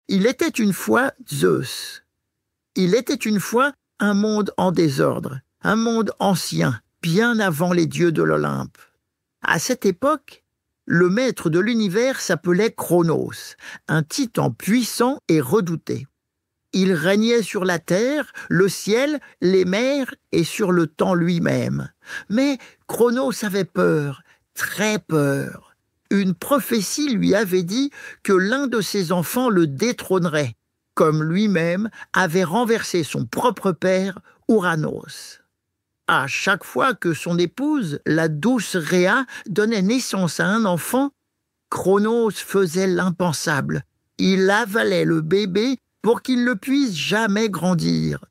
Il était une fois Zeus. Il était une fois un monde en désordre, un monde ancien, bien avant les dieux de l'Olympe. À cette époque, le maître de l'univers s'appelait Cronos, un titan puissant et redouté. Il régnait sur la terre, le ciel, les mers et sur le temps lui-même. Mais Cronos avait peur, très peur. Une prophétie lui avait dit que l'un de ses enfants le détrônerait, comme lui-même avait renversé son propre père, Ouranos. À chaque fois que son épouse, la douce Rhea, donnait naissance à un enfant, Cronos faisait l'impensable. Il avalait le bébé pour qu'il ne puisse jamais grandir.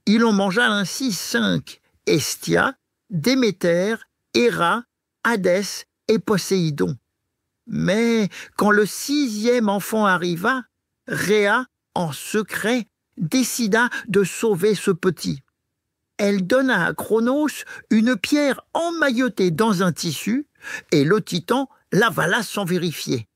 Il en mangea ainsi 5, Hestia, Déméter, Héra, Hadès et Poséidon. Mais quand le 6e enfant arriva, Rhea, en secret, décida de sauver ce petit. Elle donna à Cronos une pierre emmaillotée dans un tissu et le titan l'avala sans vérifier.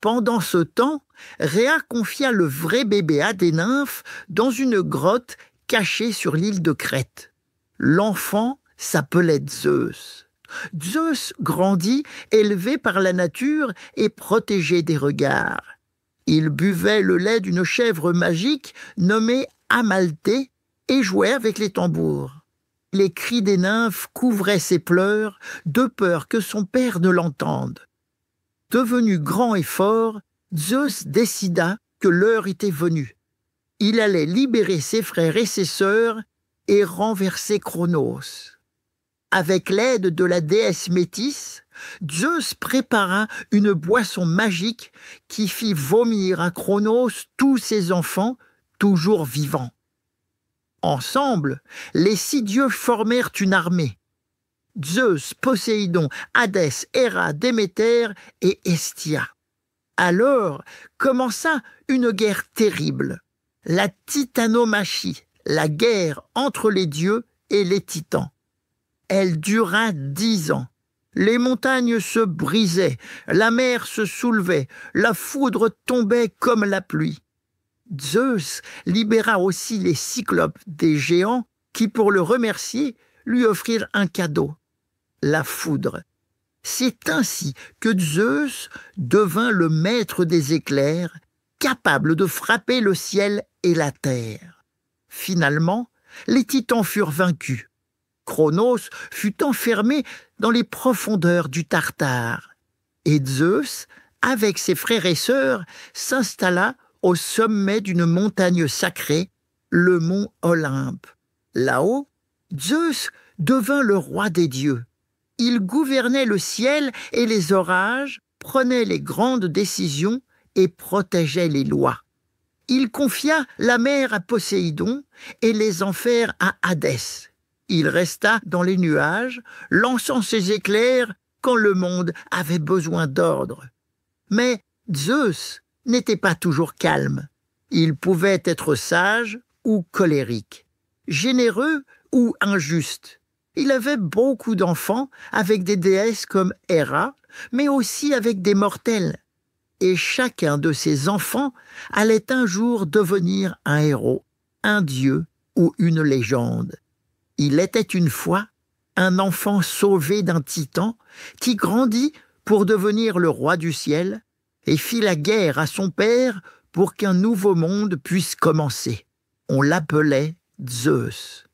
Pendant ce temps, Rhea confia le vrai bébé à des nymphes dans une grotte cachée sur l'île de Crète. L'enfant s'appelait Zeus. Zeus grandit, élevé par la nature et protégé des regards. Il buvait le lait d'une chèvre magique nommée Amalthée et jouait avec les tambours. Les cris des nymphes couvraient ses pleurs, de peur que son père ne l'entende. Devenu grand et fort, Zeus décida que l'heure était venue. Il allait libérer ses frères et ses sœurs et renverser Cronos. Avec l'aide de la déesse Métis, Zeus prépara une boisson magique qui fit vomir à Cronos tous ses enfants, toujours vivants. Ensemble, les 6 dieux formèrent une armée. Zeus, Poséidon, Hadès, Héra, Déméter et Hestia. Alors commença une guerre terrible, la titanomachie, la guerre entre les dieux et les titans. Elle dura 10 ans. Les montagnes se brisaient, la mer se soulevait, la foudre tombait comme la pluie. Zeus libéra aussi les cyclopes des géants qui, pour le remercier, lui offrirent un cadeau, la foudre. C'est ainsi que Zeus devint le maître des éclairs, capable de frapper le ciel et la terre. Finalement, les titans furent vaincus. Cronos fut enfermé dans les profondeurs du Tartare. Et Zeus, avec ses frères et sœurs, s'installa au sommet d'une montagne sacrée, le mont Olympe. Là-haut, Zeus devint le roi des dieux. Il gouvernait le ciel et les orages, prenait les grandes décisions et protégeait les lois. Il confia la mer à Poséidon et les enfers à Hadès. Il resta dans les nuages, lançant ses éclairs quand le monde avait besoin d'ordre. Mais Zeus n'était pas toujours calme. Il pouvait être sage ou colérique, généreux ou injuste. Il avait beaucoup d'enfants avec des déesses comme Héra, mais aussi avec des mortels. Et chacun de ces enfants allait un jour devenir un héros, un dieu ou une légende. Il était une fois un enfant sauvé d'un titan qui grandit pour devenir le roi du ciel et fit la guerre à son père pour qu'un nouveau monde puisse commencer. On l'appelait Zeus.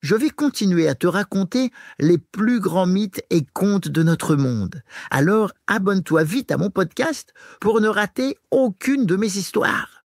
Je vais continuer à te raconter les plus grands mythes et contes de notre monde. Alors abonne-toi vite à mon podcast pour ne rater aucune de mes histoires.